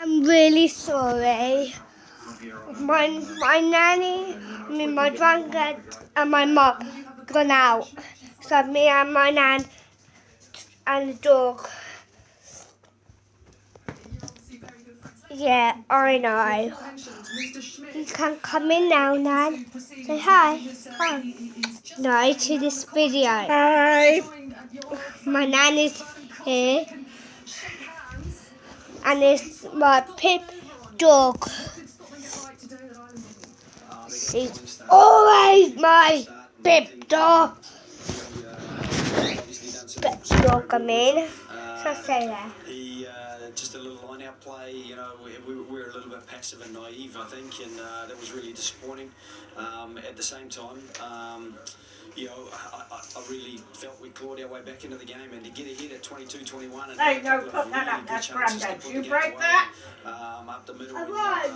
I'm really sorry. My nanny, my granddad, and my mum gone out. So me and my nan and the dog. Yeah, I know. You can come in now, Nan. Say hi. Hi. No, to this video. Hi. My nan is here. And it's my Pip dog. She's always my Pip dog. Pip dog, I mean. So say that. Just a little line-out play, you know, we were a little bit passive and naive, I think, and that was really disappointing. At the same time, you know, I really felt we clawed our way back into the game, and to get ahead at 22-21 and Hey, no, put that up, that's Grandad. You break that? Up the middle. All right.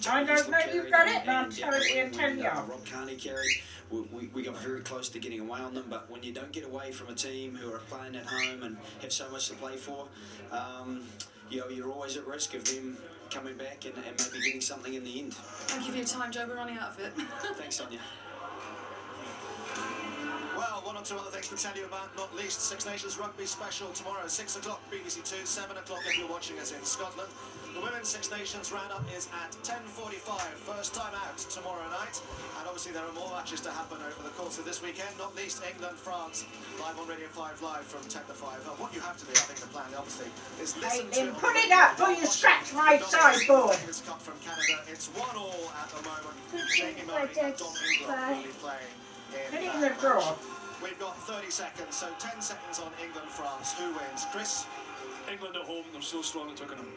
I don't know you've got it, but I'm terribly intend you. Rob Carney carried. We got very close to getting away on them, but when you don't get away from a team who are playing at home and have so much to play for, you know, you're always at risk of them coming back and maybe getting something in the end. Thank you for your time, Joe. We're running out of it. Thanks, Sonia. Well, one or two other things to tell you about, not least Six Nations Rugby Special tomorrow, 6 o'clock BBC 2, 7 o'clock if you're watching us in Scotland. The Women's Six Nations roundup is at 10:45, first time out tomorrow night. And obviously there are more matches to happen over the course of this weekend, not least England, France, live on Radio 5 Live from 10 to 5. What you have to do, I think the plan, obviously, is listen to... Put it up, or you scratch my sideboard. Davis Cup from Canada. It's 1-1 at the moment. Jamie Murray and Dom England really playing Put it in in the drawer. We've got 30 seconds, so 10 seconds on England, France. Who wins? Chris? England at home, they're so strong at Twickenham.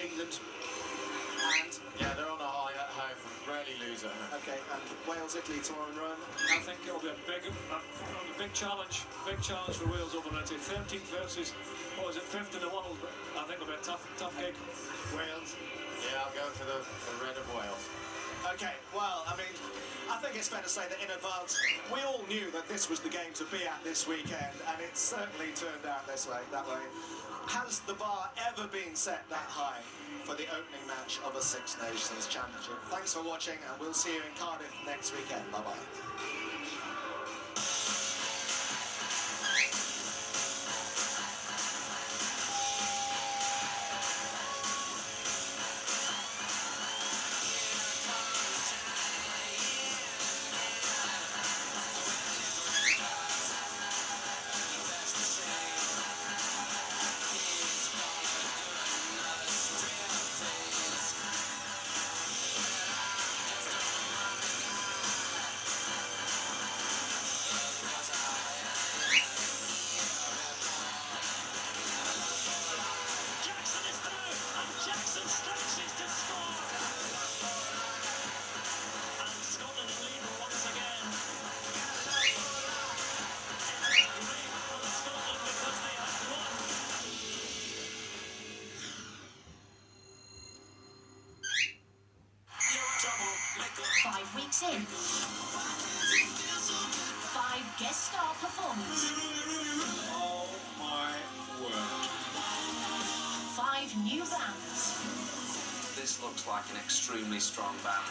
England. And? Yeah, they're on a high at home. Rarely lose at home. Okay, and Wales, Italy tomorrow in Rome. I think it'll be a big challenge for Wales over there. 13th versus, what is it, 5th in the world. I think it'll be a tough gig. Wales. Yeah, I'll go for the red of Wales. Okay, well, I mean, I think it's fair to say that in advance, we all knew that this was the game to be at this weekend, and it certainly turned out that way. Has the bar ever been set that high for the opening match of a Six Nations Championship? Thanks for watching, and we'll see you in Cardiff next weekend. Bye-bye. In 5 guest star performers. Oh my word. 5 new bands. This looks like an extremely strong band.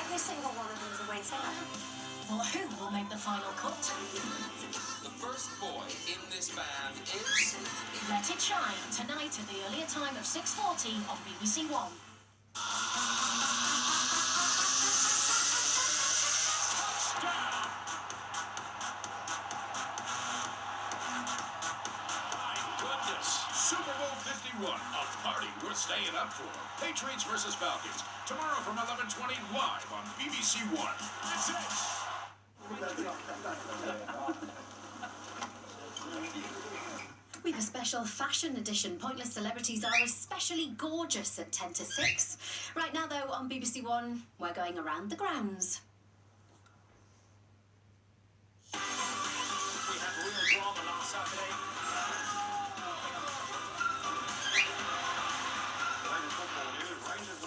Every single one of them is a Wayne singer. Well, who will make the final cut? The first boy in this band is... Let It Shine, tonight at the earlier time of 6:40 on BBC One. Super Bowl 51, a party worth staying up for. Patriots versus Falcons, tomorrow from 11:20 live on BBC One. That's it. We've a special fashion edition. Pointless celebrities are especially gorgeous at 10 to 6. Right now, though, on BBC One, we're going around the grounds. We had real drama last Saturday.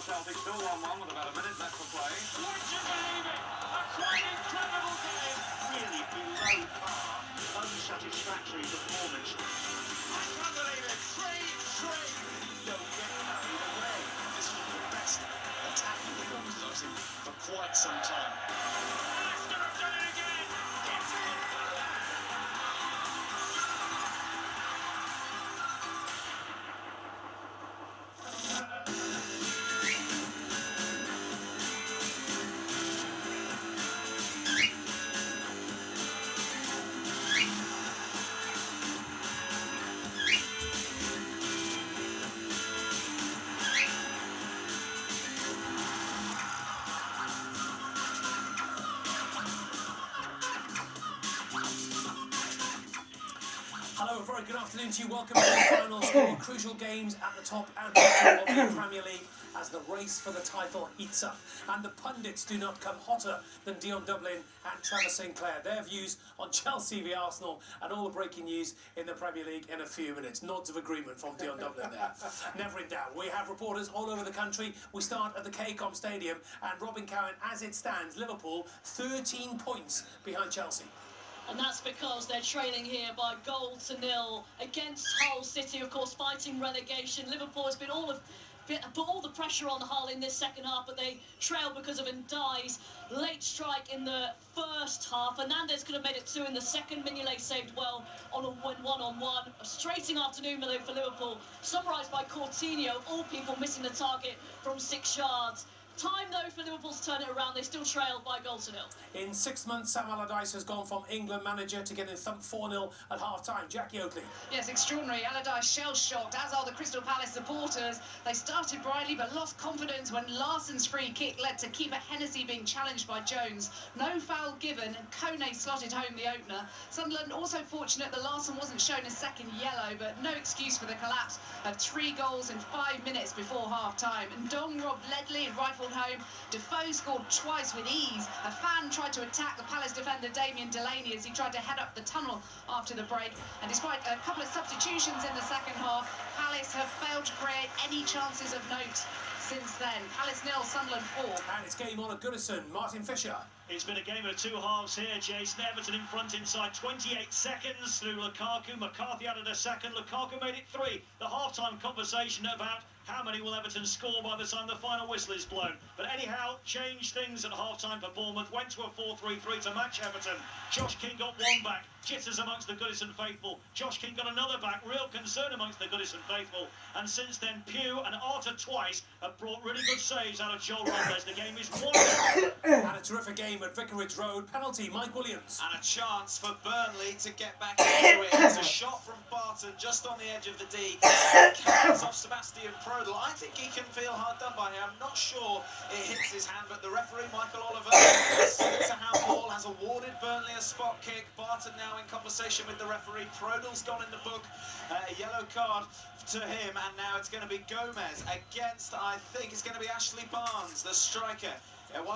Celtic still 1-1 with about a minute left to play. Would you believe it? A quite incredible game. Really below par, unsatisfactory performance. I can't believe it. 3-3. some time. Hello, a very good afternoon to you. Welcome to the final score. Crucial games at the top and bottom of the Premier League as the race for the title heats up. And the pundits do not come hotter than Dion Dublin and Trevor Sinclair. Their views on Chelsea v Arsenal and all the breaking news in the Premier League in a few minutes. Nods of agreement from Dion Dublin there. Never in doubt. We have reporters all over the country. We start at the KCOM Stadium and Robin Cowan, as it stands, Liverpool 13 points behind Chelsea. And that's because they're trailing here by 0-0 against Hull City, of course, fighting relegation. Liverpool has been put all the pressure on Hull in this second half, but they trail because of Ndai's late strike in the first half. Fernandes could have made it 2 in the second. Mignolet saved well on a one-on-one. A straighting afternoon for Liverpool, summarised by Coutinho, all people missing the target from 6 yards. Time, though, for Liverpool to turn it around. They still trail by 0-0. In 6 months, Sam Allardyce has gone from England manager to getting thumped 4-0 at half-time. Jackie Oakley. Yes, extraordinary. Allardyce shell-shocked, as are the Crystal Palace supporters. They started brightly but lost confidence when Larsson's free kick led to keeper Hennessy being challenged by Jones. No foul given, and Kone slotted home the opener. Sunderland also fortunate that Larsson wasn't shown a second yellow, but no excuse for the collapse of 3 goals in 5 minutes before half-time. And Dong robbed Ledley and rifled home. Defoe scored twice with ease. A fan tried to attack the Palace defender Damien Delaney as he tried to head up the tunnel after the break. And despite a couple of substitutions in the second half, Palace have failed to create any chances of note since then. Palace 0, Sunderland 4. And it's game on at Goodison. Martin Fisher. It's been a game of 2 halves here, Jason. Everton in front inside 28 seconds through Lukaku. McCarthy added a second. Lukaku made it 3. The half-time conversation about how many will Everton score by the time the final whistle is blown. But anyhow, changed things at half-time for Bournemouth. Went to a 4-3-3 to match Everton. Josh King got 1 back. Jitters amongst the Goodison faithful. Josh King got another back. Real concern amongst the Goodison faithful. And since then, Pugh and Arter twice have brought really good saves out of Joel Robles. The game is 1-0. And a terrific game at Vicarage Road. Penalty, Mike Williams. And a chance for Burnley to get back into it. It's a shot from Barton just on the edge of the D. Carries off Sebastian Prodl. I think he can feel hard done by here. I'm not sure it hits his hand, but the referee, Michael Oliver, Southampton Hall has awarded Burnley a spot kick. Barton now in conversation with the referee. Prodl's gone in the book. A yellow card to him, and now it's going to be Gomez against, I think it's going to be Ashley Barnes, the striker.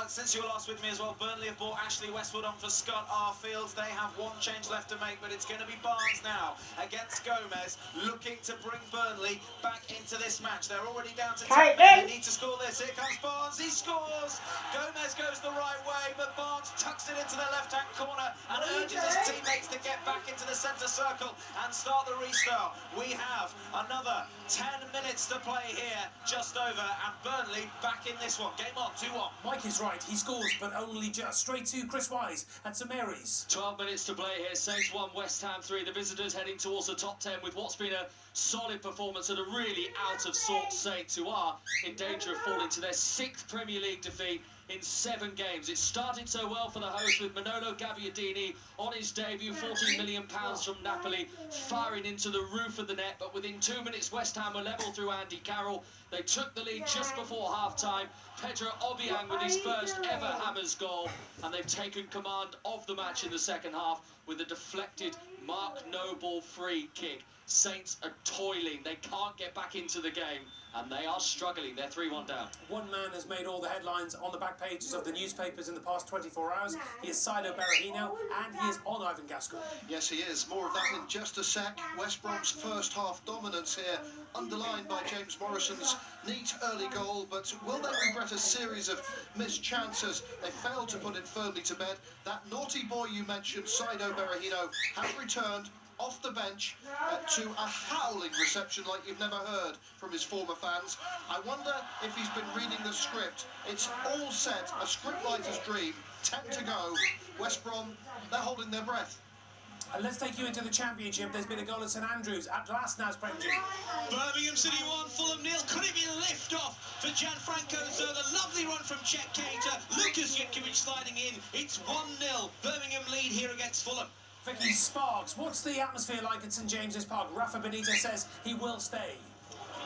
Since you were last with me as well, Burnley have brought Ashley Westwood on for Scott Arfield. They have 1 change left to make, but it's going to be Barnes now against Gomez, looking to bring Burnley back into this match. They're already down to 10 men. They need to score this. Here comes Barnes. He scores. Gomez goes the right way, but Barnes tucks it into the left-hand corner and urges his teammates to get back into the centre circle and start the restart. We have another 10 minutes to play here, just over, and Burnley back in this one. Game on, 2-1. Mike is right, he scores, but only just. Straight to Chris Wise at St Mary's. 12 minutes to play here. Saints 1, West Ham 3. The visitors heading towards the top 10 with what's been a solid performance and a really out-of-sorts Saints who are in danger of falling to their 6th Premier League defeat in 7 games. It started so well for the host with Manolo Gabbiadini on his debut, £14 million from Napoli, firing into the roof of the net, but within 2 minutes West Ham were level through Andy Carroll. They took the lead just before half-time. Pedro Obiang with his first ever Hammers goal, and they've taken command of the match in the second half with a deflected Mark Noble free kick. Saints are toiling. They can't get back into the game, and they are struggling. They're 3-1 down. One man has made all the headlines on the back pages of the newspapers in the past 24 hours. He is Saido Berahino, and he is on Ivan Gascoigne. Yes, he is. More of that in just a sec. West Brom's first half dominance here, underlined by James Morrison's neat early goal, but will they regret a series of missed chances? They failed to put it firmly to bed. That naughty boy you mentioned, Saido Berahino, has returned off the bench to a howling reception like you've never heard from his former fans. I wonder if he's been reading the script. It's all set, a scriptwriter's dream. 10 to go. West Brom, they're holding their breath. And let's take you into the Championship. There's been a goal at St Andrews at last now's Premji. Birmingham City 1, Fulham 0. Could it be a lift-off for Gianfranco Zola? Lovely run from Chet Keita. Lucas Jutkiewicz sliding in. It's 1-0. Birmingham lead here against Fulham. Vicky Sparks, what's the atmosphere like at St James's Park? Rafa Benitez says he will stay.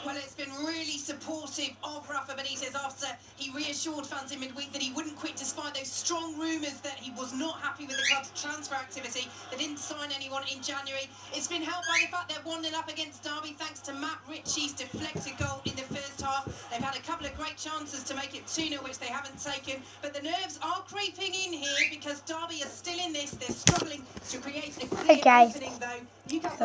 Well, it's been really supportive of Rafa Benitez after he reassured fans in midweek that he wouldn't quit despite those strong rumours that he was not happy with the club's transfer activity. They didn't sign anyone in January. It's been helped by the fact they're 1-0 up against Derby thanks to Matt Ritchie's deflected goal in the first half. They've had a couple of great chances to make it 2-0, which they haven't taken. But the nerves are creeping in here because Derby are still in this. They're struggling to create a clear opening, though. Newcastle